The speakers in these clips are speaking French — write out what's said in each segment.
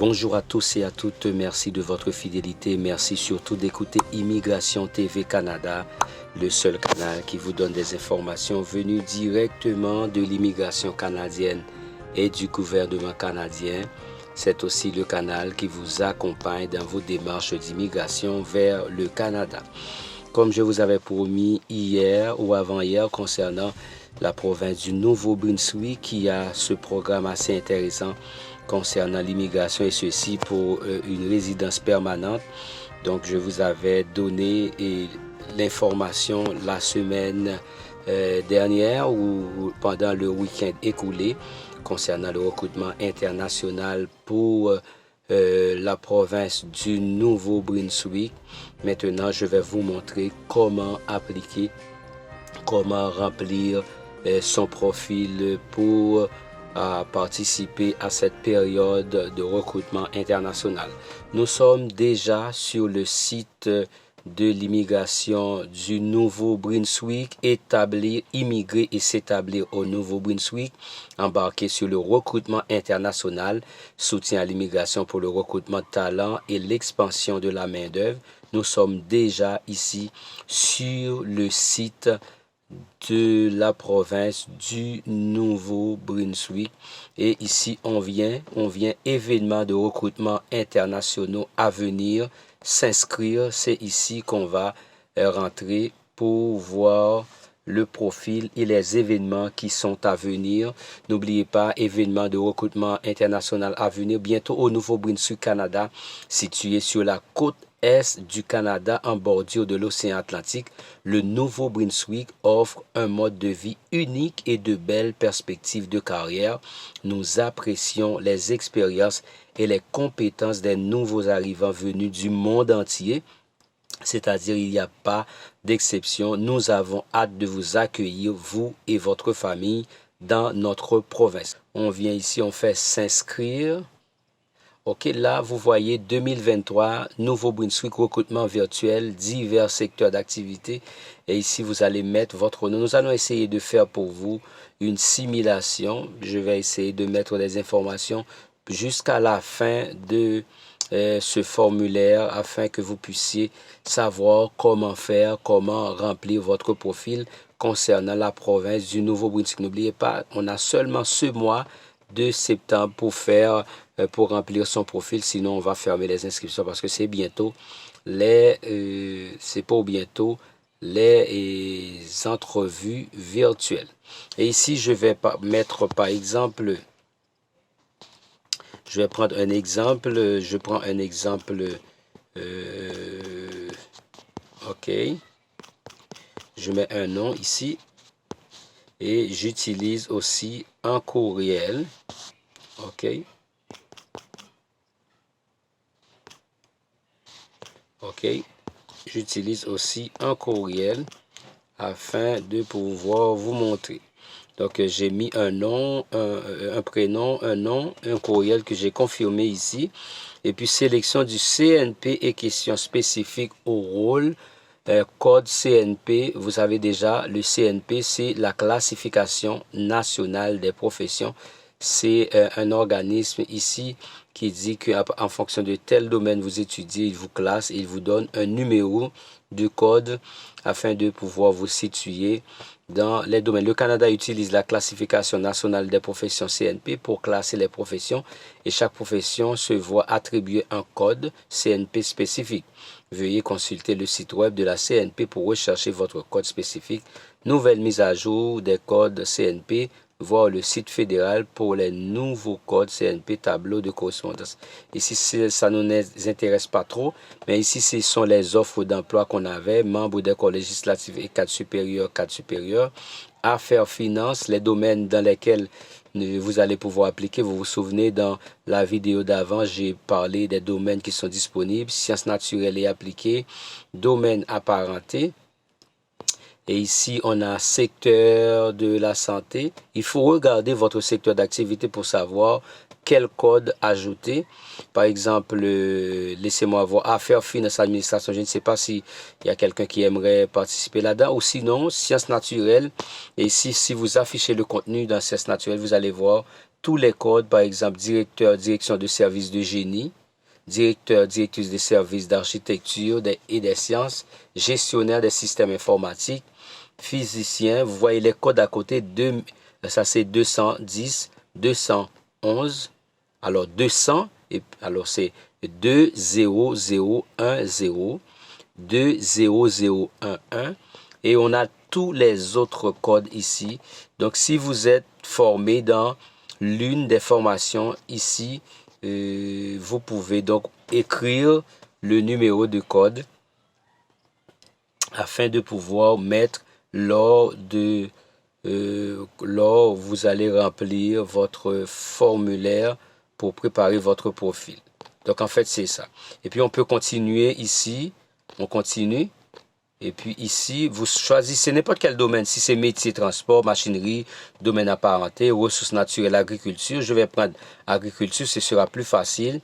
Bonjour à tous et à toutes, merci de votre fidélité, merci surtout d'écouter Immigration TV Canada, le seul canal qui vous donne des informations venues directement de l'immigration canadienne et du gouvernement canadien. C'est aussi le canal qui vous accompagne dans vos démarches d'immigration vers le Canada. Comme je vous avais promis hier ou avant-hier concernant la province du Nouveau-Brunswick qui a ce programme assez intéressant concernant l'immigration et ceci pour une résidence permanente. Donc je vous avais donné l'information la semaine dernière ou pendant le week-end écoulé concernant le recrutement international pour la province du Nouveau-Brunswick. Maintenant, je vais vous montrer comment appliquer, comment remplir son profil pour participer à cette période de recrutement international. Nous sommes déjà sur le site de l'immigration du Nouveau-Brunswick, établir, immigrer et s'établir au Nouveau-Brunswick, embarquer sur le recrutement international, soutien à l'immigration pour le recrutement de talents et l'expansion de la main-d'œuvre. Nous sommes déjà ici sur le site de la province du Nouveau-Brunswick et ici on vient événements de recrutement internationaux à venir, s'inscrire, c'est ici qu'on va rentrer pour voir le profil et les événements qui sont à venir. N'oubliez pas, événements de recrutement international à venir bientôt au Nouveau-Brunswick, Canada, situé sur la côte est du Canada en bordure de l'océan Atlantique. Le Nouveau-Brunswick offre un mode de vie unique et de belles perspectives de carrière. Nous apprécions les expériences et les compétences des nouveaux arrivants venus du monde entier. C'est-à-dire, il n'y a pas d'exception. Nous avons hâte de vous accueillir, vous et votre famille, dans notre province. On vient ici, on fait s'inscrire. OK, là, vous voyez 2023, Nouveau-Brunswick, recrutement virtuel, divers secteurs d'activité. Et ici, vous allez mettre votre nom. Nous allons essayer de faire pour vous une simulation. Je vais essayer de mettre les informations jusqu'à la fin de ce formulaire afin que vous puissiez savoir comment faire, comment remplir votre profil concernant la province du Nouveau-Brunswick. N'oubliez pas, on a seulement ce mois de septembre pour remplir son profil, sinon on va fermer les inscriptions parce que c'est bientôt les entrevues virtuelles. Et ici je vais mettre par exemple, je vais prendre un exemple, je prends un exemple, ok, je mets un nom ici et j'utilise aussi un courriel, ok. OK, j'utilise aussi un courriel afin de pouvoir vous montrer. Donc, j'ai mis un nom, un prénom, un nom, un courriel que j'ai confirmé ici. Et puis, sélection du CNP et questions spécifiques au rôle. Code CNP, vous savez déjà, le CNP, c'est la classification nationale des professions. C'est un organisme ici qui dit qu'en fonction de tel domaine vous étudiez, il vous classe, il vous donne un numéro de code afin de pouvoir vous situer dans les domaines. Le Canada utilise la classification nationale des professions CNP pour classer les professions et chaque profession se voit attribuer un code CNP spécifique. Veuillez consulter le site web de la CNP pour rechercher votre code spécifique. Nouvelle mise à jour des codes CNP, voir le site fédéral pour les nouveaux codes CNP, tableau de correspondance. Ici, ça ne nous intéresse pas trop, mais ici, ce sont les offres d'emploi qu'on avait, membres des corps législatifs et cadres supérieurs, affaires, finances, les domaines dans lesquels vous allez pouvoir appliquer. Vous vous souvenez, dans la vidéo d'avant, j'ai parlé des domaines qui sont disponibles, sciences naturelles et appliquées, domaines apparentés. Et ici, on a secteur de la santé. Il faut regarder votre secteur d'activité pour savoir quel code ajouter. Par exemple, laissez-moi voir affaires, finances, administration. Je ne sais pas s'il y a quelqu'un qui aimerait participer là-dedans. Ou sinon, sciences naturelles. Et ici, si vous affichez le contenu dans sciences naturelles, vous allez voir tous les codes, par exemple directeur, direction de services de génie, directeur, directrice des services d'architecture et des sciences, gestionnaire des systèmes informatiques, physicien. Vous voyez les codes à côté, ça c'est 210, 211, alors 200, et alors c'est 20010, 20011, et on a tous les autres codes ici. Donc si vous êtes formé dans l'une des formations ici, vous pouvez donc écrire le numéro de code afin de pouvoir mettre lors vous allez remplir votre formulaire pour préparer votre profil. Donc en fait c'est ça. Et puis on peut continuer ici, on continue. Et puis ici, vous choisissez n'importe quel domaine. Si c'est métier, transport, machinerie, domaine apparenté, ressources naturelles, agriculture. Je vais prendre agriculture, ce sera plus facile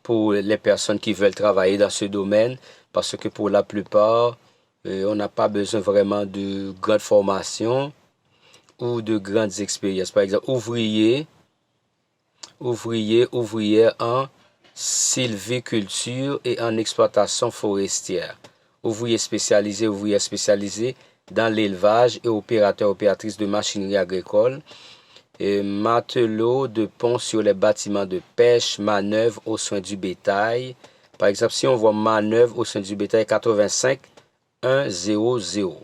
pour les personnes qui veulent travailler dans ce domaine. Parce que pour la plupart, on n'a pas besoin vraiment de grandes formations ou de grandes expériences. Par exemple, ouvrière en sylviculture et en exploitation forestière. Ouvrier spécialisé dans l'élevage et opératrice de machinerie agricole. Et matelot de pont sur les bâtiments de pêche, manœuvre aux soins du bétail. Par exemple, si on voit manœuvre aux soins du bétail 85 100.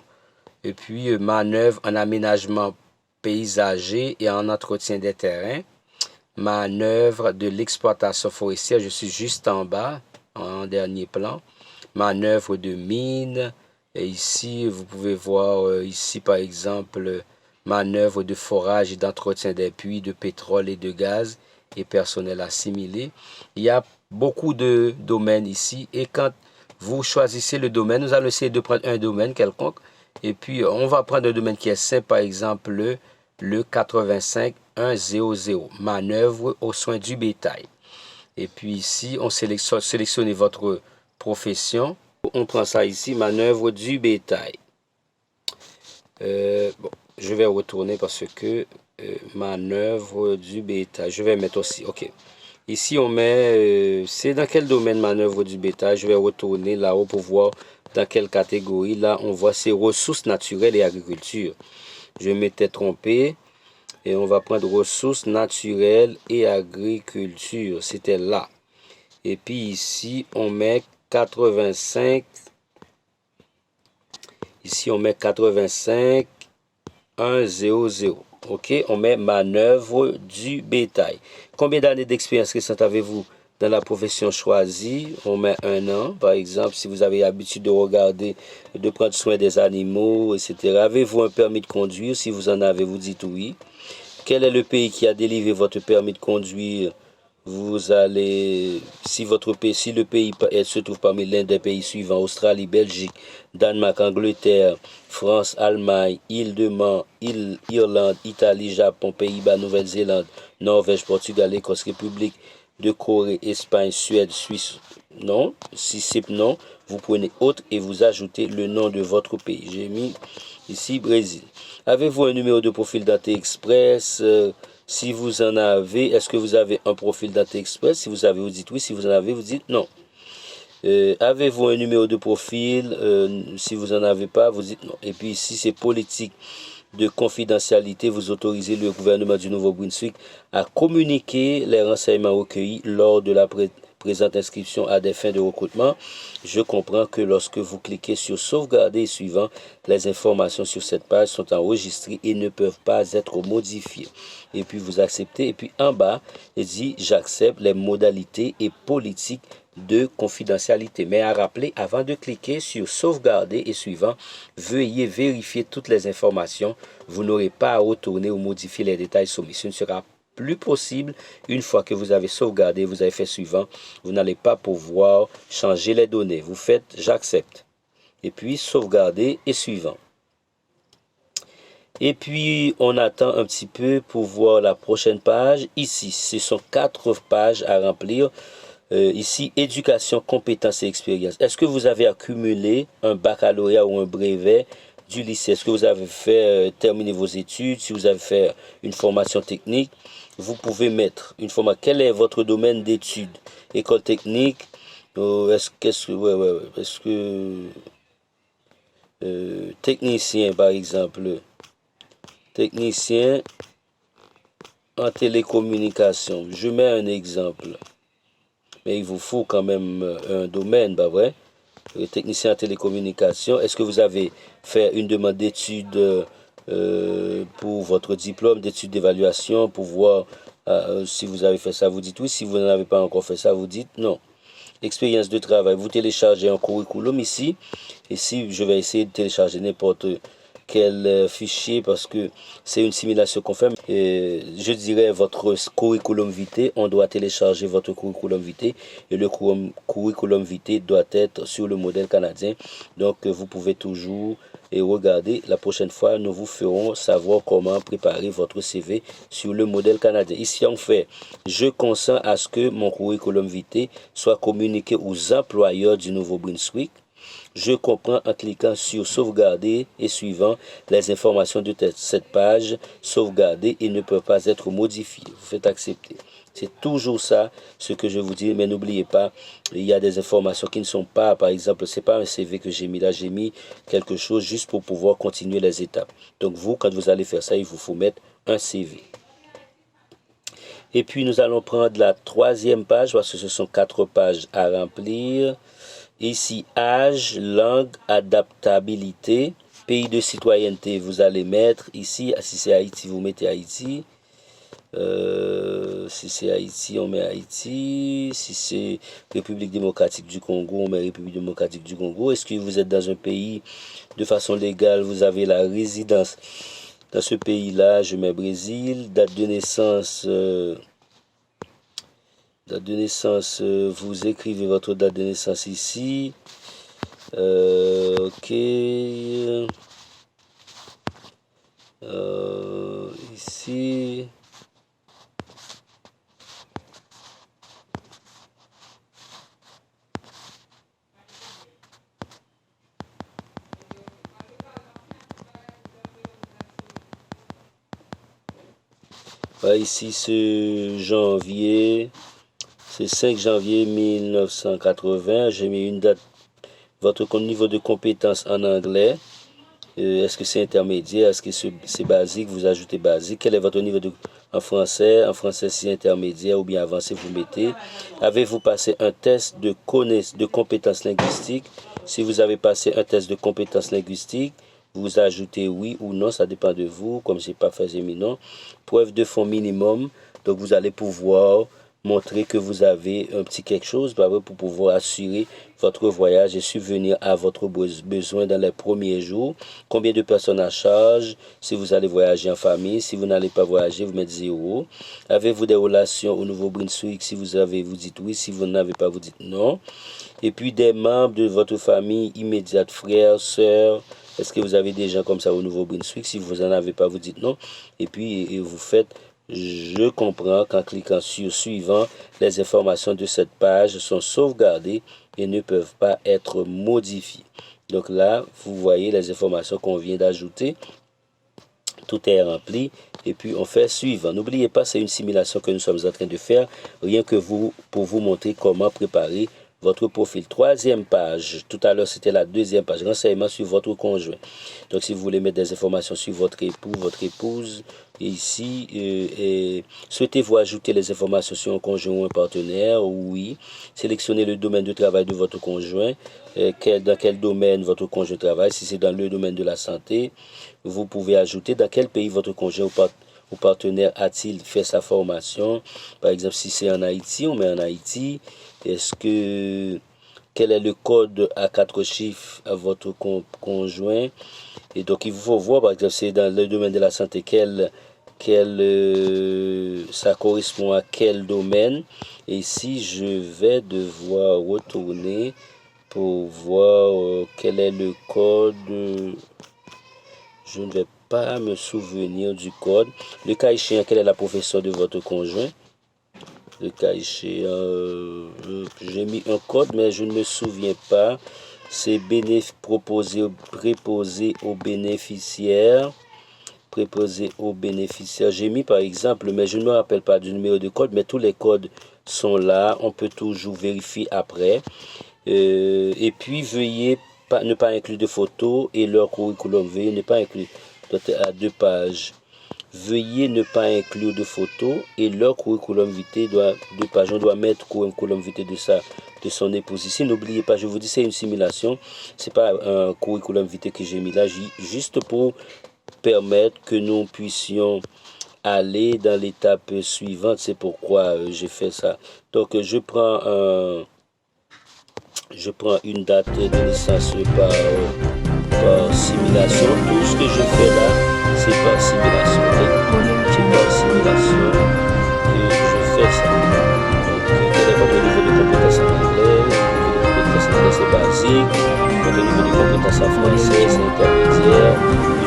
Et puis manœuvre en aménagement paysager et en entretien des terrains. Manœuvre de l'exploitation forestière, je suis juste en bas, en dernier plan. Manœuvre de mine. Et ici, vous pouvez voir ici par exemple manœuvre de forage et d'entretien des puits de pétrole et de gaz et personnel assimilé. Il y a beaucoup de domaines ici et quand vous choisissez le domaine, nous allons essayer de prendre un domaine quelconque et puis on va prendre un domaine qui est simple, par exemple le 85 100, manœuvre aux soins du bétail. Et puis ici, on sélectionne votre profession. On prend ça ici, manœuvre du bétail. Bon, je vais retourner parce que manœuvre du bétail. Je vais mettre aussi, ok. Ici, on met, c'est dans quel domaine manœuvre du bétail. Je vais retourner là-haut pour voir dans quelle catégorie. Là, on voit ces ressources naturelles et agriculture. Je m'étais trompé. Et on va prendre ressources naturelles et agriculture. C'était là. Et puis ici, on met 85. Ici, on met 85 100. OK, on met manœuvre du bétail. Combien d'années d'expérience récente avez-vous dans la profession choisie? On met 1 an. Par exemple, si vous avez l'habitude de regarder, de prendre soin des animaux, etc. Avez-vous un permis de conduire? Si vous en avez, vous dites oui. Quel est le pays qui a délivré votre permis de conduire? Vous allez, si le pays se trouve parmi l'un des pays suivants, Australie, Belgique, Danemark, Angleterre, France, Allemagne, Île-de-Man, Irlande, Italie, Japon, Pays-Bas, Nouvelle-Zélande, Norvège, Portugal, Écosse, République de Corée, Espagne, Suède, Suisse, non. Si c'est non, vous prenez autre et vous ajoutez le nom de votre pays. J'ai mis ici Brésil. Avez-vous un numéro de profil Dante Express? Si vous en avez, est-ce que vous avez un profil Dante Express? Si vous avez, vous dites oui. Si vous en avez, vous dites non. Avez-vous un numéro de profil? Si vous n'en avez pas, vous dites non. Et puis ici, c'est politique de confidentialité. Vous autorisez le gouvernement du Nouveau-Brunswick à communiquer les renseignements recueillis lors de la présente inscription à des fins de recrutement. Je comprends que lorsque vous cliquez sur sauvegarder et suivant, les informations sur cette page sont enregistrées et ne peuvent pas être modifiées. Et puis vous acceptez. Et puis en bas, il dit j'accepte les modalités et politiques de confidentialité. Mais à rappeler, avant de cliquer sur sauvegarder et suivant, veuillez vérifier toutes les informations. Vous n'aurez pas à retourner ou modifier les détails soumis. Ce ne sera plus possible une fois que vous avez sauvegardé, vous avez fait suivant. Vous n'allez pas pouvoir changer les données. Vous faites j'accepte. Et puis sauvegarder et suivant. Et puis on attend un petit peu pour voir la prochaine page. Ici, ce sont 4 pages à remplir. Ici, éducation, compétences et expérience. Est-ce que vous avez accumulé un baccalauréat ou un brevet du lycée? Est-ce que vous avez fait terminer vos études? Si vous avez fait une formation technique, vous pouvez mettre une fois, quel est votre domaine d'études? École technique, est-ce que technicien par exemple, technicien en télécommunication. Je mets un exemple, mais il vous faut quand même un domaine, bah ouais. Technicien en télécommunication, est-ce que vous avez fait une demande d'études pour votre diplôme, d'études d'évaluation, pour voir si vous avez fait ça, vous dites oui. Si vous n'avez pas encore fait ça, vous dites non. Expérience de travail, vous téléchargez un curriculum ici. Ici, je vais essayer de télécharger n'importe quel fichier parce que c'est une simulation qu'on fait. Je dirais votre curriculum vitae, on doit télécharger votre curriculum vitae et le curriculum vitae doit être sur le modèle canadien. Donc vous pouvez toujours regarder. La prochaine fois, nous vous ferons savoir comment préparer votre CV sur le modèle canadien. Ici, on fait je consens à ce que mon curriculum vitae soit communiqué aux employeurs du Nouveau-Brunswick. Je comprends en cliquant sur sauvegarder et suivant les informations de cette page sauvegardées et ne peuvent pas être modifiées. Vous faites accepter. C'est toujours ça ce que je vous dis, mais n'oubliez pas, il y a des informations qui ne sont pas, par exemple, c'est pas un CV que j'ai mis là, j'ai mis quelque chose juste pour pouvoir continuer les étapes. Donc vous, quand vous allez faire ça, il vous faut mettre un CV. Et puis nous allons prendre la troisième page parce que ce sont 4 pages à remplir. Ici, âge, langue, adaptabilité, pays de citoyenneté, vous allez mettre ici, si c'est Haïti, vous mettez Haïti. Si c'est Haïti, on met Haïti. Si c'est République démocratique du Congo, on met République démocratique du Congo. Est-ce que vous êtes dans un pays de façon légale, vous avez la résidence dans ce pays-là, je mets Brésil. Date de naissance... vous écrivez votre date de naissance ici. Ok. Ici. Ici, ce janvier. C'est 5 janvier 1980. J'ai mis une date. Votre niveau de compétence en anglais. Est-ce que c'est intermédiaire? Est-ce que c'est basique? Vous ajoutez basique. Quel est votre niveau en français? En français, c'est intermédiaire ou bien avancé, vous mettez. Avez-vous passé un test de compétences linguistiques? Si vous avez passé un test de compétences linguistiques, vous ajoutez oui ou non, ça dépend de vous. Comme je n'ai pas fait, j'ai mis non. Preuve de fonds minimum. Donc, vous allez pouvoir montrer que vous avez un petit quelque chose pour pouvoir assurer votre voyage et subvenir à votre besoin dans les premiers jours. Combien de personnes à charge? Si vous allez voyager en famille, si vous n'allez pas voyager, vous mettez 0. Avez-vous des relations au Nouveau-Brunswick? Si vous avez, vous dites oui. Si vous n'avez pas, vous dites non. Et puis des membres de votre famille immédiate, frères, sœurs. Est-ce que vous avez des gens comme ça au Nouveau-Brunswick? Si vous n'en avez pas, vous dites non. Et puis vous faites je comprends qu'en cliquant sur suivant, les informations de cette page sont sauvegardées et ne peuvent pas être modifiées. Donc là, vous voyez les informations qu'on vient d'ajouter. Tout est rempli et puis on fait suivant. N'oubliez pas, c'est une simulation que nous sommes en train de faire, rien que pour vous montrer comment préparer votre profil. Troisième page, tout à l'heure c'était la deuxième page, renseignements sur votre conjoint. Donc si vous voulez mettre des informations sur votre époux, votre épouse, ici, souhaitez-vous ajouter les informations sur un conjoint ou un partenaire? Oui. Sélectionnez le domaine de travail de votre conjoint, dans quel domaine votre conjoint travaille. Si c'est dans le domaine de la santé, vous pouvez ajouter dans quel pays votre conjoint ou partenaire a-t-il fait sa formation. Par exemple, si c'est en Haïti, on met en Haïti. Quel est le code à 4 chiffres à votre conjoint? Et donc, il faut voir, par exemple, c'est dans le domaine de la santé, ça correspond à quel domaine. Et ici, je vais devoir retourner pour voir quel est le code. Je ne vais pas me souvenir du code. Le cas échéant, quelle est la profession de votre conjoint? Le cas échéant, j'ai mis un code, mais je ne me souviens pas. C'est préposé aux bénéficiaires. préposé aux bénéficiaires. J'ai mis par exemple, mais je ne me rappelle pas du numéro de code, mais tous les codes sont là. On peut toujours vérifier après. Et puis, veuillez ne pas inclure de photos et leur curriculum. Veuillez ne pas inclure à 2 pages. Veuillez ne pas inclure de photos et leur curriculum vitae doit 2 pages. On doit mettre curriculum vitae de son épouse. Ici, n'oubliez pas, je vous dis, c'est une simulation. C'est pas un curriculum vitae que j'ai mis là, juste pour permettre que nous puissions aller dans l'étape suivante. C'est pourquoi j'ai fait ça. Donc, je prends une date de naissance par simulation. Tout ce que je fais là, c'est par simulation. C'est par simulation que je fais ça. Donc, quel est votre niveau de compétence en anglais? Le niveau de compétence en anglais, c'est basique. Votre niveau de compétence en français, c'est intermédiaire.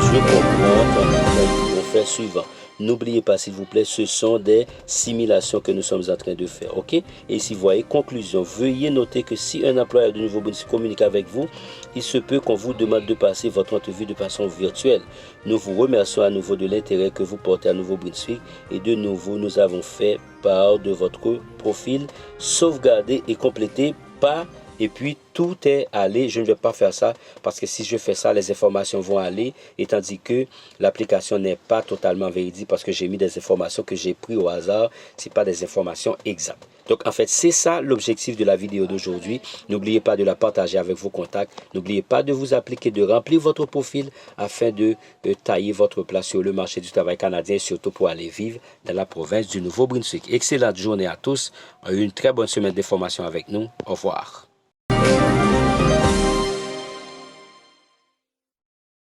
Je comprends quand nous pouvons faire suivant. N'oubliez pas, s'il vous plaît, ce sont des simulations que nous sommes en train de faire. OK? Et ici, vous voyez, conclusion. Veuillez noter que si un employeur de Nouveau-Brunswick communique avec vous, il se peut qu'on vous demande de passer votre entrevue de façon virtuelle. Nous vous remercions à nouveau de l'intérêt que vous portez à Nouveau-Brunswick et de nouveau, nous avons fait part de votre profil sauvegardé et complété par... Et puis, tout est allé. Je ne vais pas faire ça parce que si je fais ça, les informations vont aller. Et tandis que l'application n'est pas totalement véridique parce que j'ai mis des informations que j'ai prises au hasard. Ce n'est pas des informations exactes. Donc, en fait, c'est ça l'objectif de la vidéo d'aujourd'hui. N'oubliez pas de la partager avec vos contacts. N'oubliez pas de vous appliquer, de remplir votre profil afin de tailler votre place sur le marché du travail canadien et surtout pour aller vivre dans la province du Nouveau-Brunswick. Excellente journée à tous. Une très bonne semaine de formation avec nous. Au revoir.